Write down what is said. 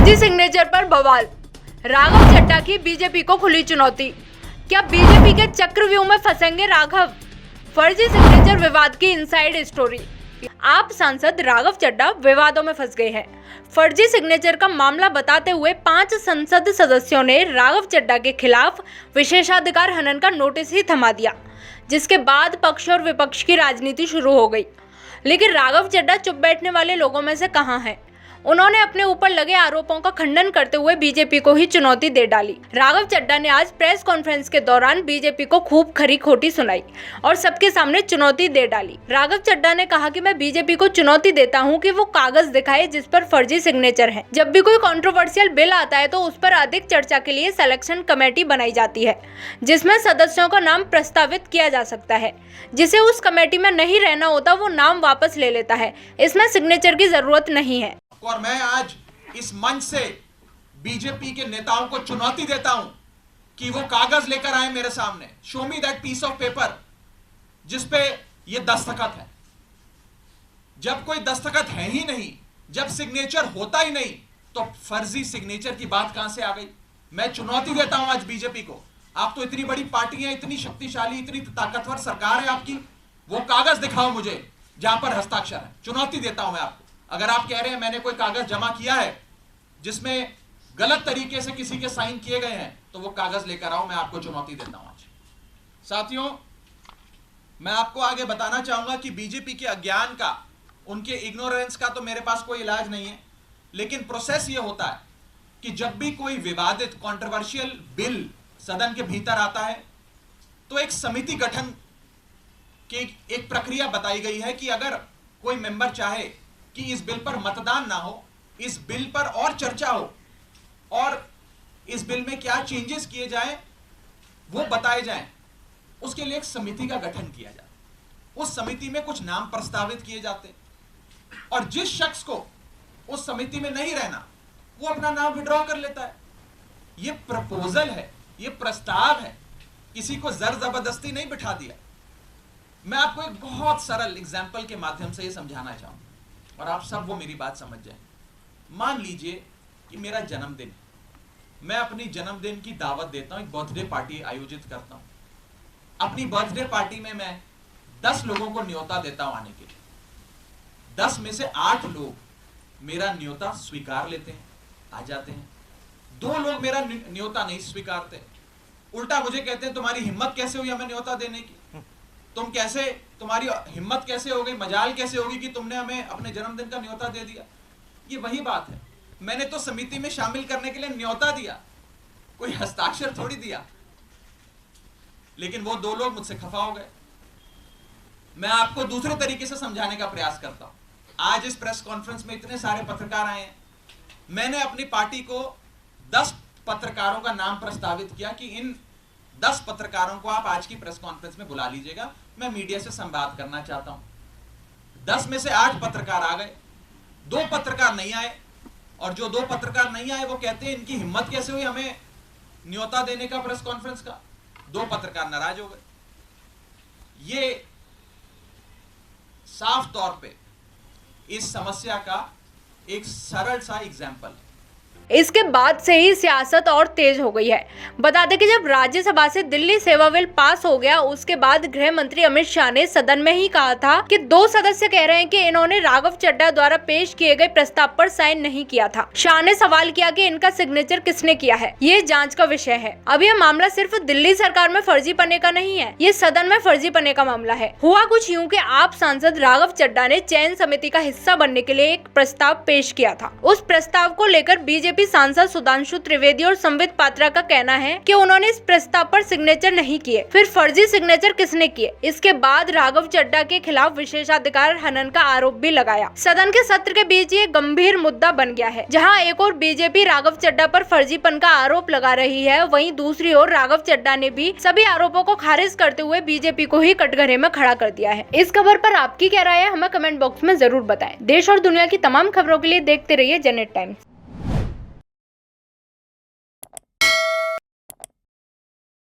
फर्जी सिग्नेचर पर बवाल, राघव चड्ढा की बीजेपी को खुली चुनौती। क्या बीजेपी के चक्रव्यूह में फंसेंगे राघव? फर्जी सिग्नेचर विवाद की इनसाइड स्टोरी। आप सांसद राघव चड्ढा विवादों में फंस गए हैं। फर्जी सिग्नेचर का मामला बताते हुए 5 संसद सदस्यों ने राघव चड्ढा के खिलाफ विशेषाधिकार हनन का नोटिस ही थमा दिया, जिसके बाद पक्ष और विपक्ष की राजनीति शुरू हो गई। लेकिन राघव चड्ढा चुप बैठने वाले लोगों में से कहां हैं? उन्होंने अपने ऊपर लगे आरोपों का खंडन करते हुए बीजेपी को ही चुनौती दे डाली। राघव चड्ढा ने आज प्रेस कॉन्फ्रेंस के दौरान बीजेपी को खूब खरी खोटी सुनाई और सबके सामने चुनौती दे डाली। राघव चड्ढा ने कहा कि मैं बीजेपी को चुनौती देता हूं कि वो कागज दिखाए जिस पर फर्जी सिग्नेचर है। जब भी कोई कंट्रोवर्शियल बिल आता है तो उस पर अधिक चर्चा के लिए सिलेक्शन कमेटी बनाई जाती है, जिसमें सदस्यों का नाम प्रस्तावित किया जा सकता है। जिसे उस कमेटी में नहीं रहना होता वो नाम वापस ले लेता है। इसमें सिग्नेचर की जरूरत नहीं है। और मैं आज इस मंच से बीजेपी के नेताओं को चुनौती देता हूं कि वो कागज लेकर आए मेरे सामने। Show me that piece of paper जिसपे ये दस्तखत है। जब कोई दस्तखत है ही नहीं, जब सिग्नेचर होता ही नहीं, तो फर्जी सिग्नेचर की बात कहां से आ गई? मैं चुनौती देता हूं आज बीजेपी को। आप तो इतनी बड़ी पार्टी है, इतनी शक्तिशाली, इतनी ताकतवर सरकार है आपकी, वो कागज दिखाओ मुझे जहां पर हस्ताक्षर है। चुनौती देता हूं मैं आपको। अगर आप कह रहे हैं मैंने कोई कागज जमा किया है जिसमें गलत तरीके से किसी के साइन किए गए हैं, तो वो कागज लेकर आओ। मैं आपको चुनौती देता हूं आज। साथियों, मैं आपको आगे बताना चाहूंगा कि बीजेपी के अज्ञान का, उनके इग्नोरेंस का तो मेरे पास कोई इलाज नहीं है। लेकिन प्रोसेस ये होता है कि जब भी कोई विवादित कंट्रोवर्शियल बिल सदन के भीतर आता है तो एक समिति गठन की एक प्रक्रिया बताई गई है कि अगर कोई मेंबर चाहे कि इस बिल पर मतदान ना हो, इस बिल पर और चर्चा हो और इस बिल में क्या चेंजेस किए जाएं वो बताए जाएं, उसके लिए एक समिति का गठन किया जाए। उस समिति में कुछ नाम प्रस्तावित किए जाते और जिस शख्स को उस समिति में नहीं रहना वो अपना नाम विड्रॉ कर लेता है। ये प्रपोजल है, ये प्रस्ताव है, किसी को जर जबरदस्ती नहीं बिठा दिया। मैं आपको एक बहुत सरल एग्जाम्पल के माध्यम से ये समझाना चाहूंगा और आप सब वो मेरी बात समझ जाएं। मान लीजिए कि मेरा जन्मदिन, मैं अपनी जन्मदिन की दावत देता हूं, एक बर्थडे पार्टी आयोजित करता हूं। अपनी बर्थडे पार्टी में मैं 10 लोगों को न्योता देता हूं आने के लिए। 10 में से 8 लोग मेरा न्योता स्वीकार लेते हैं, आ जाते हैं। 2 लोग मेरा न्योता नहीं स्वीकारते, उल्टा मुझे कहते हैं तुम्हारी हिम्मत कैसे हुई हमें न्योता देने की, तुम्हारी हिम्मत कैसे हो गई, मजाल कैसे होगी कि तुमने हमें अपने जन्मदिन का न्योता दे दिया। ये वही बात है, मैंने तो समिति में शामिल करने के लिए न्योता दिया, कोई हस्ताक्षर थोड़ी दिया। लेकिन वो 2 लोग मुझसे खफा हो गए। मैं आपको दूसरे तरीके से समझाने का प्रयास करता हूं। आज इस प्रेस कॉन्फ्रेंस में इतने सारे पत्रकार आए हैं, मैंने अपनी पार्टी को 10 पत्रकारों का नाम प्रस्तावित किया कि इन 10 पत्रकारों को आप आज की प्रेस कॉन्फ्रेंस में बुला लीजिएगा, मैं मीडिया से संवाद करना चाहता हूं। 10 में से 8 पत्रकार आ गए, 2 पत्रकार नहीं आए, और जो 2 पत्रकार नहीं आए वो कहते हैं इनकी हिम्मत कैसे हुई हमें न्योता देने का प्रेस कॉन्फ्रेंस का। 2 पत्रकार नाराज हो गए। ये साफ तौर पे इस समस्या का एक सरल सा एग्जाम्पल है। इसके बाद से ही सियासत और तेज हो गई है। बता दें कि जब राज्यसभा से दिल्ली सेवा बिल पास हो गया, उसके बाद गृह मंत्री अमित शाह ने सदन में ही कहा था कि 2 सदस्य कह रहे हैं कि इन्होंने राघव चड्ढा द्वारा पेश किए गए प्रस्ताव पर साइन नहीं किया था। शाह ने सवाल किया कि इनका सिग्नेचर किसने किया है, ये जांच का विषय है। अब यह मामला सिर्फ दिल्ली सरकार में फर्जी पने का नहीं है, ये सदन में फर्जी पने का मामला है। हुआ कुछ यूँ कि आप सांसद राघव चड्ढा ने चयन समिति का हिस्सा बनने के लिए एक प्रस्ताव पेश किया था। उस प्रस्ताव को लेकर बीजेपी सांसद सुधांशु त्रिवेदी और संबित पात्रा का कहना है कि उन्होंने इस प्रस्ताव पर सिग्नेचर नहीं किए। फिर फर्जी सिग्नेचर किसने किए? इसके बाद राघव चड्ढा के खिलाफ विशेषाधिकार हनन का आरोप भी लगाया। सदन के सत्र के बीच ये गंभीर मुद्दा बन गया है। जहां एक और बीजेपी राघव चड्ढा पर फर्जीपन का आरोप लगा रही है, वहीं दूसरी ओर राघव चड्ढा ने भी सभी आरोपों को खारिज करते हुए बीजेपी को ही कटघरे में खड़ा कर दिया है। इस खबर पर आपकी क्या राय है, हमें कमेंट बॉक्स में जरूर बताएं। देश और दुनिया की तमाम खबरों के लिए देखते रहिए जनहित टाइम्स।